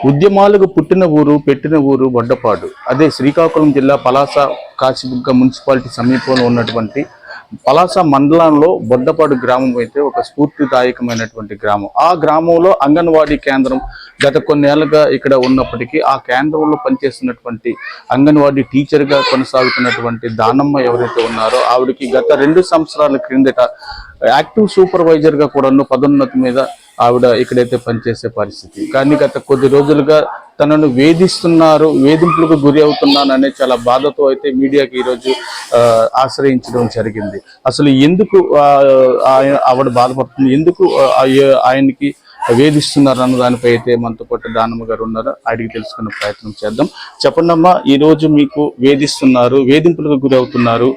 ఉద్యమాలకు పుట్టిన ఊరు పెట్టిన ఊరు వడ్డపాడు. అదే శ్రీకాకుళం జిల్లా పలాస కాశీబుగ్గ మున్సిపాలిటీ సమీపంలో ఉన్నటువంటి పలాస మండలంలో బొడ్డపాడు గ్రామం అయితే ఒక స్ఫూర్తిదాయకమైనటువంటి గ్రామం. ఆ గ్రామంలో అంగన్వాడీ కేంద్రం గత కొన్నేళ్లుగా ఇక్కడ ఉన్నప్పటికీ ఆ కేంద్రంలో పనిచేస్తున్నటువంటి అంగన్వాడీ టీచర్గా కొనసాగుతున్నటువంటి దానమ్మ ఎవరైతే ఉన్నారో ఆవిడకి గత 2 సంవత్సరాల క్రిందట యాక్టివ్ సూపర్వైజర్గా కూడా పదోన్నతి మీద ఆవిడ ఇక్కడైతే పనిచేసే పరిస్థితి. కానీ గత కొద్ది రోజులుగా తనను వేధిస్తున్నారు, వేధింపులకు గురి అవుతున్నాననే చాలా బాధతో అయితే మీడియాకి ఈరోజు ఆశ్రయించడం జరిగింది. అసలు ఎందుకు ఆవిడ బాధపడుతుంది, ఎందుకు ఆయనకి వేధిస్తున్నారు అన్న దానిపై అయితే మనతో పాటు దానమ్మ గారు ఉన్నారు, అడిగి తెలుసుకునే ప్రయత్నం చేద్దాం. చెప్పండమ్మా, ఈ రోజు మీకు వేధిస్తున్నారు, వేధింపులకు గురి అవుతున్నారు,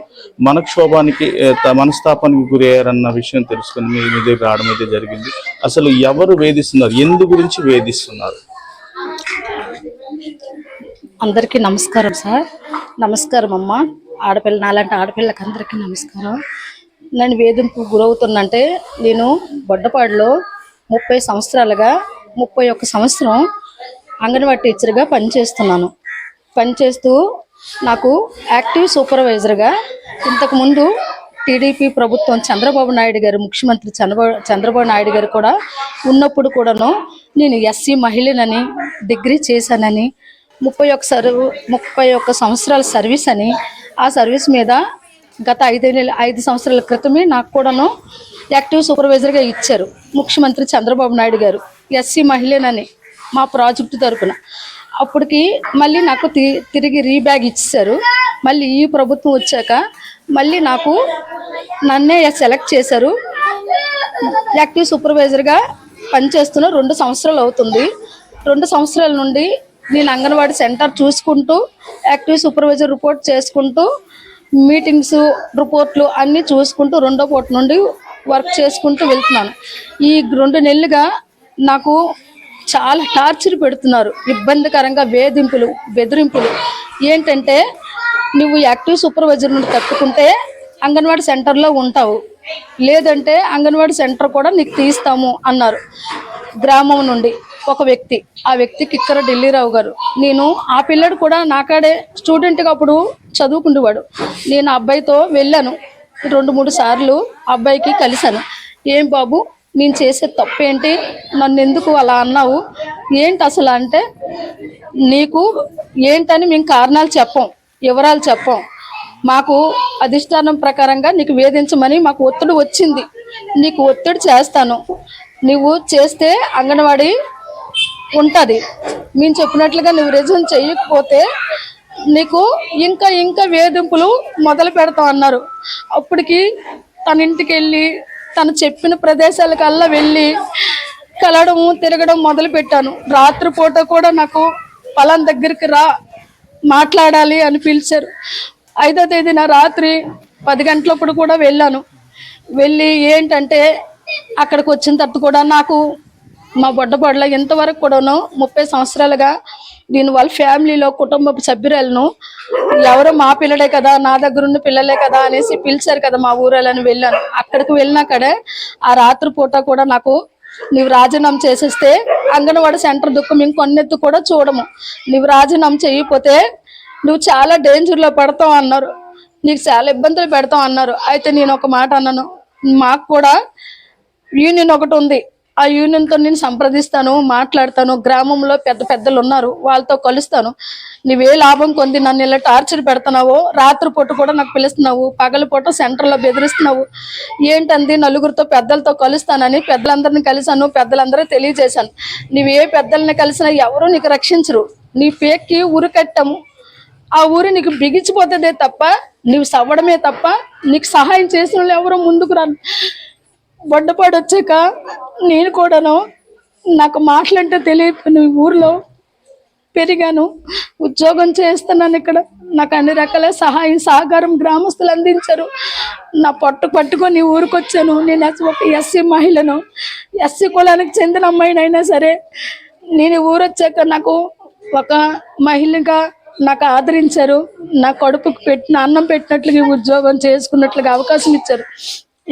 మనక్షోభానికి మనస్తాపానికి గురి అయ్యారన్న విషయం తెలుసుకుని మీ దగ్గర రావడం అయితే జరిగింది. అసలు ఎవరు వేధిస్తున్నారు, ఎందు గురించి వేధిస్తున్నారు? అందరికీ నమస్కారం సార్. నమస్కారం అమ్మ. ఆడపిల్ల నాలాంటి ఆడపిల్లకి అందరికీ నమస్కారం. నేను వేధింపు గురవుతున్నంటే నేను బొడ్డపాడులో 30 సంవత్సరాలుగా 31 సంవత్సరం అంగన్వాడీ టీచర్గా పనిచేస్తున్నాను. పనిచేస్తూ నాకు యాక్టివ్ సూపర్వైజర్గా ఇంతకుముందు టీడీపీ ప్రభుత్వం చంద్రబాబు నాయుడు గారు, ముఖ్యమంత్రి చంద్రబాబు నాయుడు గారు కూడా ఉన్నప్పుడు కూడాను నేను ఎస్సీ మహిళనని, డిగ్రీ చేశానని, 31 సంవత్సరాల సర్వీస్ అని, ఆ సర్వీస్ మీద గత 5 సంవత్సరాల క్రితమే నాకు కూడాను యాక్టివ్ సూపర్వైజర్గా ఇచ్చారు ముఖ్యమంత్రి చంద్రబాబు నాయుడు గారు, ఎస్సీ మహిళనని మా ప్రాజెక్టు తరపున. అప్పటికి మళ్ళీ నాకు తిరిగి రీబ్యాగ్ ఇచ్చారు. మళ్ళీ ఈ ప్రభుత్వం వచ్చాక మళ్ళీ నన్నే సెలెక్ట్ చేశారు. యాక్టివ్ సూపర్వైజర్గా పనిచేస్తున్న 2 సంవత్సరాలు అవుతుంది. 2 సంవత్సరాల నుండి నేను అంగన్వాడీ సెంటర్ చూసుకుంటూ, యాక్టివ్ సూపర్వైజర్ రిపోర్ట్ చేసుకుంటూ, మీటింగ్స్ రిపోర్ట్లు అన్నీ చూసుకుంటూ 2వ పూట నుండి వర్క్ చేసుకుంటూ వెళ్తున్నాను. ఈ 2 నెలలుగా నాకు చాలా టార్చర్ పెడుతున్నారు, ఇబ్బందికరంగా వేధింపులు, బెదిరింపులు. ఏంటంటే, నువ్వు యాక్టివ్ సూపర్వైజర్ నుండి తప్పుకుంటే అంగన్వాడీ సెంటర్లో ఉంటావు, లేదంటే అంగన్వాడీ సెంటర్ కూడా నీకు తీస్తాము అన్నారు. గ్రామం నుండి ఒక వ్యక్తి, ఆ వ్యక్తి కిక్కర ఢిల్లీరావు గారు. నేను ఆ పిల్లడు కూడా నాకాడే స్టూడెంట్గా అప్పుడు చదువుకుండేవాడు. నేను ఆ అబ్బాయితో వెళ్ళాను 2-3 సార్లు, అబ్బాయికి కలిశాను. ఏం బాబు, నేను చేసే తప్పేంటి, నన్ను ఎందుకు అలా అన్నావు, ఏంటి అసలు అంటే, నీకు ఏంటని మేము కారణాలు చెప్పం, వివరాలు చెప్పం, మాకు అధిష్టానం ప్రకారంగా నీకు వేధించమని మాకు ఒత్తిడి వచ్చింది, నీకు ఒత్తిడి చేస్తాను, నువ్వు చేస్తే అంగన్వాడీ ఉంటుంది, మేము చెప్పినట్లుగా నువ్వు రిజైన్ చేయకపోతే నీకు ఇంకా వేధింపులు మొదలు పెడతాం అన్నారు. అప్పటికి తన ఇంటికి వెళ్ళి తను చెప్పిన ప్రదేశాలకల్లా వెళ్ళి కలవడము, తిరగడం మొదలు పెట్టాను. రాత్రిపూట కూడా నాకు పలానా దగ్గరికి రా, మాట్లాడాలి అని పిలిచారు. 5వ తేదీన రాత్రి 10 గంటలప్పుడు కూడా వెళ్ళాను. వెళ్ళి ఏంటంటే, అక్కడికి వచ్చిన తర్వాత కూడా నాకు మా బొడ్డపాడులో ఇంతవరకు కూడాను 30 సంవత్సరాలుగా నేను వాళ్ళ ఫ్యామిలీలో కుటుంబ సభ్యురాలను, ఎవరో మా పిల్లలే కదా, నా దగ్గర ఉన్న పిల్లలే కదా అనేసి పిలిచారు కదా మా ఊరాలని వెళ్ళాను. అక్కడికి వెళ్ళినాకడే ఆ రాత్రి పూట కూడా నాకు, నువ్వు రాజీనామా చేసేస్తే అంగన్వాడీ సెంటర్ దుఃఖం ఇంకొన్నెత్తు కూడా చూడము, నువ్వు రాజీనామా చేయకపోతే నువ్వు చాలా డేంజర్లో పడతావు అన్నారు, నీకు చాలా ఇబ్బందులు పెడతావు అన్నారు. అయితే నేను ఒక మాట అన్నాను, మాకు కూడా యూనియన్ ఒకటి ఉంది, ఆ యూనియన్తో నేను సంప్రదిస్తాను, మాట్లాడతాను, గ్రామంలో పెద్దలు ఉన్నారు వాళ్ళతో కలుస్తాను, నువ్వే లాభం కొంది నన్ను ఇలా టార్చర్ పెడుతున్నావో, రాత్రిపూట కూడా నాకు పిలుస్తున్నావు, పగలపూట సెంటర్లో బెదిరిస్తున్నావు ఏంటంది, నలుగురితో పెద్దలతో కలుస్తానని పెద్దలందరినీ కలిశాను, పెద్దలందరూ తెలియజేశాను. నువ్వే పెద్దల్ని కలిసినా ఎవరు నీకు రక్షించరు, నీ పేక్కి ఊరు కట్టాము, ఆ ఊరు నీకు బిగించిపోతుందే తప్ప, నువ్వు సవ్వడమే తప్ప నీకు సహాయం చేసిన వాళ్ళు ఎవరో ముందుకు రాను. బొడ్డపాడు వచ్చాక నేను కూడాను, నాకు మాటలంటే తెలియదు, నువ్వు ఊర్లో పెరిగాను, ఉద్యోగం చేస్తున్నాను, ఇక్కడ నాకు అన్ని రకాల సహాయం సహకారం గ్రామస్తులు అందించారు. నా పట్టుకొని ఊరికి వచ్చాను. నేను ఒక ఎస్సీ మహిళను, ఎస్సీ కులానికి చెందిన అమ్మాయినైనా సరే నేను ఊరు వచ్చాక నాకు ఒక మహిళగా నాకు ఆదరించారు, నా కడుపుకు పెట్టిన అన్నం పెట్టినట్లుగా ఉద్యోగం చేసుకున్నట్లుగా అవకాశం ఇచ్చారు.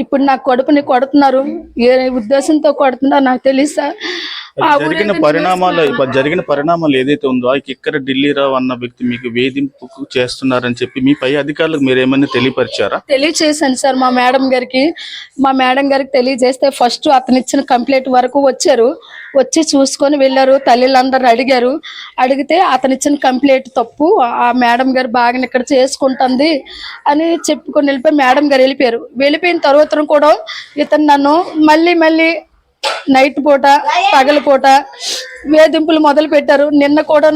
ఇప్పుడు నా కడుపుని కొడుతున్నారు, ఏ ఉద్దేశంతో కొడుతున్నారో నాకు తెలుసా. జరిగిన పరిణామాలు ఏదైతే ఉందో ఆ కిక్కర ఢిల్లీరావు అన్న వ్యక్తి మీకు వేధింపుకు చేస్తున్నారని చెప్పి మీ పై అధికారులకు మీరు ఏమైనా తెలియపరిచారా? తెలియచేశాను సార్ మా మేడం గారికి తెలియజేస్తే ఫస్ట్ అతను ఇచ్చిన కంప్లైంట్ వరకు వచ్చి చూసుకొని వెళ్ళారు. తల్లిలందరూ అడిగితే అతను ఇచ్చిన కంప్లైంట్ తప్పు, ఆ మేడం గారు బాగా ఇక్కడ చేసుకుంటుంది అని చెప్పుకొని వెళ్ళిపోయి మేడం గారు వెళ్ళిపోయిన తర్వాత కూడా ఇతను నన్ను మళ్ళీ నైట్ పూట పగల పూట వేధింపులు మొదలు పెట్టారు. నిన్న కూడా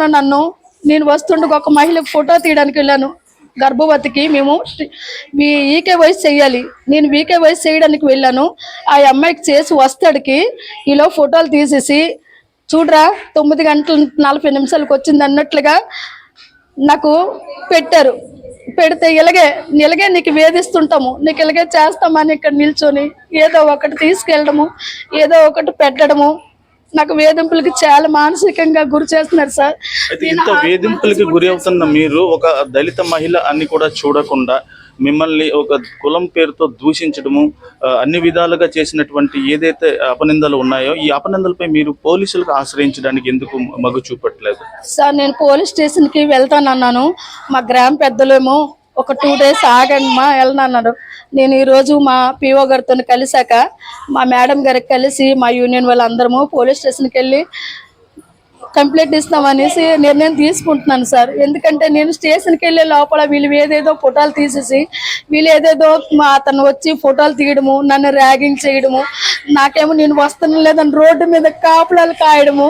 నేను వస్తుండగా ఒక మహిళకు ఫోటో తీయడానికి వెళ్ళాను. గర్భవతికి మేము ఈకేవైసీ చేయాలి, నేను ఈకేవైసీ చేయడానికి వెళ్ళాను. ఆ అమ్మాయికి చేసి వస్తాడికి ఈలో ఫోటోలు తీసేసి చూడరా 9:40 వచ్చింది అన్నట్లుగా నాకు పెట్టారు. పెడితే ఇలాగే నీకు వేధిస్తుంటాము, నీకు ఇలాగే చేస్తామని ఇక్కడ నిల్చొని ఏదో ఒకటి తీసుకెళ్ళడము, ఏదో ఒకటి పెట్టడము, నాకు వేధింపులకి చాలా మానసికంగా గురి చేస్తున్నారు సార్. ఇంత వేధింపులకి గురి అవుతున్న మీరు ఒక దళిత మహిళ అని కూడా చూడకుండా మిమ్మల్ని ఒక కులం పేరుతో దూషించడము, అన్ని విధాలుగా చేసినటువంటి ఏదైతే అపనిందలు ఉన్నాయో ఈ అపనిందలపై మీరు పోలీసులకు ఆశ్రయించడానికి ఎందుకు మగ్గు చూపట్లేదు? సార్ నేను పోలీస్ స్టేషన్కి వెళ్తానన్నాను. మా గ్రామ పెద్దలేమో ఒక 2 days ఆగండి మా వెళ్ళనన్నారు. నేను ఈరోజు మా పిఓ గారితో కలిసాక మా మేడం గారికి కలిసి మా యూనియన్ వాళ్ళందరము పోలీస్ స్టేషన్కి వెళ్ళి కంప్లైంట్ ఇస్తామనేసి నిర్ణయం తీసుకుంటున్నాను సార్. ఎందుకంటే నేను స్టేషన్కి వెళ్ళే లోపల వీళ్ళు ఏదేదో ఫోటోలు తీసేసి అతను వచ్చి ఫోటోలు తీయడము, నన్ను ర్యాగింగ్ చేయడము, నాకేమో నేను వస్తాను లేదని రోడ్డు మీద కాపులాలు కాయడము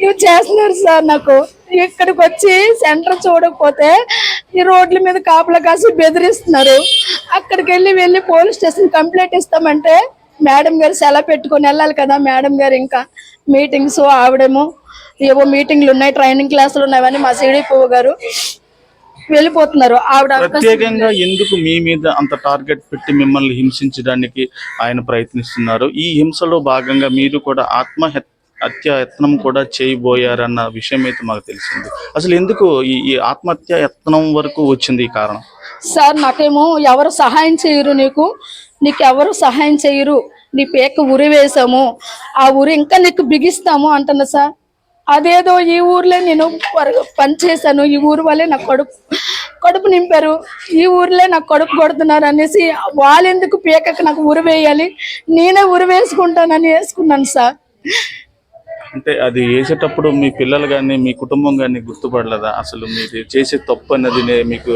ఇవి చేస్తున్నారు సార్. నాకు ఇక్కడికి వచ్చి సెంటర్ చూడకపోతే ఈ రోడ్ల మీద కాపులా కాసి బెదిరిస్తున్నారు. అక్కడికి వెళ్ళి పోలీస్ స్టేషన్ కంప్లైంట్ ఇస్తామంటే మేడం గారు సెలవు పెట్టుకొని వెళ్ళాలి కదా. మేడం గారు ఇంకా మీటింగ్స్, ఆవిడేమో ఏవో మీటింగ్లు ఉన్నాయి, ట్రైనింగ్ క్లాసులు ఉన్నాయని మా సిడిపో గారు వెళ్ళిపోతున్నారు. ఆవిడ ప్రత్యేకంగా ఎందుకు మీ మీద అంత టార్గెట్ పెట్టి మిమ్మల్ని హింసించడానికి ఆయన ప్రయత్నిస్తున్నారు? ఈ హింసలో భాగంగా మీరు కూడా ఆత్మహత్య యత్నం కూడా చేయబోయారన్న విషయం అయితే మాకు తెలిసింది. అసలు ఎందుకు ఈ ఆత్మహత్య యత్నం వరకు వచ్చింది ఈ కారణం? సార్ నాకేమో ఎవరు సహాయం చేయరు, నీకు ఎవరు సహాయం చేయరు, నీ పేక ఉరి వేసాము, ఆ ఊరు ఇంకా నీకు బిగిస్తాము అంటున్నా సార్. అదేదో ఈ ఊర్లో నేను పని చేశాను, ఈ ఊరు వాళ్ళే నాకు కడుపు నింపారు, ఈ ఊర్లే నాకు కడుపు కొడుతున్నారు అనేసి వాళ్ళెందుకు పేకకు నాకు ఉరి వేయాలి, నేనే ఉరి వేసుకుంటానని వేసుకున్నాను సార్. అంటే అది వేసేటప్పుడు మీ పిల్లలు కానీ మీ కుటుంబం కానీ గుర్తుపడలేదా? అసలు మీరు చేసే తప్పు అన్నది మీకు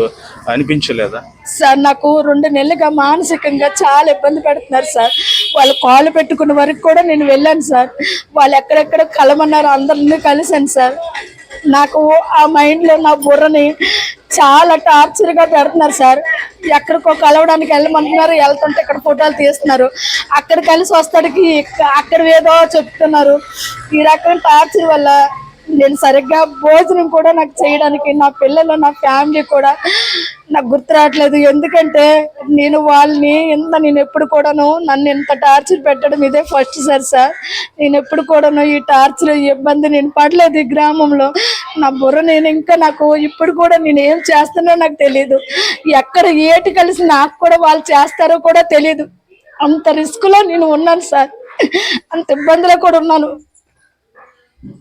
అనిపించలేదా? సార్ నాకు 2 నెలలుగా మానసికంగా చాలా ఇబ్బంది పెడుతున్నారు సార్. వాళ్ళు కాళ్ళు పెట్టుకున్న వరకు కూడా నేను వెళ్ళాను సార్. వాళ్ళు ఎక్కడెక్కడ కలమన్నారు, అందరినీ కలిసాను సార్. నాకు ఆ మైండ్లో నా బుర్రని చాలా టార్చర్గా పెడుతున్నారు సార్. ఎక్కడికో కలవడానికి వెళ్ళమంటున్నారు, వెళ్తుంటే ఇక్కడ ఫోటోలు తీస్తున్నారు, అక్కడ కలిసి వస్తాడికి అక్కడ ఏదో చెప్తున్నారు. ఈ రకమైన టార్చర్ వల్ల నేను సరిగ్గా భోజనం కూడా నాకు చేయడానికి, నా పిల్లలు నా ఫ్యామిలీ కూడా నాకు గుర్తు రావట్లేదు. ఎందుకంటే నేను ఎప్పుడు కూడాను నన్ను ఇంత టార్చర్ పెట్టడం ఇదే ఫస్ట్ సార్. నేను ఎప్పుడు కూడాను ఈ టార్చర్ ఇబ్బంది నేను పడలేదు ఈ గ్రామంలో. నా బుర్ర నాకు ఇప్పుడు కూడా నేను ఏం చేస్తానో నాకు తెలియదు, ఎక్కడ ఏటి కలిసి నాకు కూడా వాళ్ళు చేస్తారో కూడా తెలియదు. అంత రిస్క్లో నేను ఉన్నాను సార్, అంత ఇబ్బందిలో కూడా ఉన్నాను.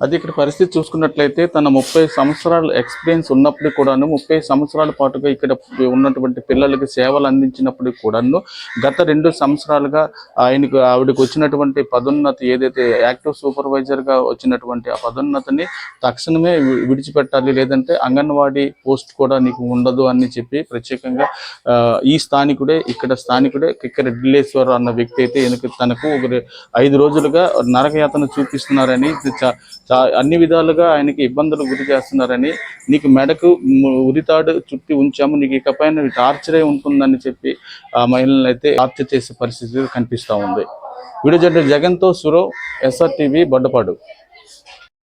అది ఇక్కడ పరిస్థితి చూసుకున్నట్లయితే తన 30 సంవత్సరాల ఎక్స్పీరియన్స్ ఉన్నప్పుడు కూడాను 30 సంవత్సరాల పాటుగా ఇక్కడ ఉన్నటువంటి పిల్లలకి సేవలు అందించినప్పుడు కూడాను గత 2 సంవత్సరాలుగా ఆవిడకి వచ్చినటువంటి పదోన్నతి ఏదైతే యాక్టివ్ సూపర్వైజర్గా వచ్చినటువంటి ఆ పదోన్నతిని తక్షణమే విడిచిపెట్టాలి, లేదంటే అంగన్వాడీ పోస్ట్ కూడా నీకు ఉండదు అని చెప్పి ప్రత్యేకంగా ఈ స్థానికుడే కిక్కర ఢిల్లేశ్వర్ అన్న వ్యక్తి అయితే తనకు 5 రోజులుగా నరకయాతన చూపిస్తున్నారని, అన్ని విధాలుగా ఆయనకి ఇబ్బందులు గురి చేస్తున్నారని, నీకు మెడకు ఉరితాడు చుట్టి ఉంచాము, నీకు ఇకపైన టార్చరే ఉంటుందని చెప్పి ఆ మహిళలను అయితే టార్చర్ చేసే పరిస్థితి కనిపిస్తూ ఉంది. వీడియో జర్నలిస్ట్ జగన్తో సురవ్, SRTV, బొడ్డపాడు.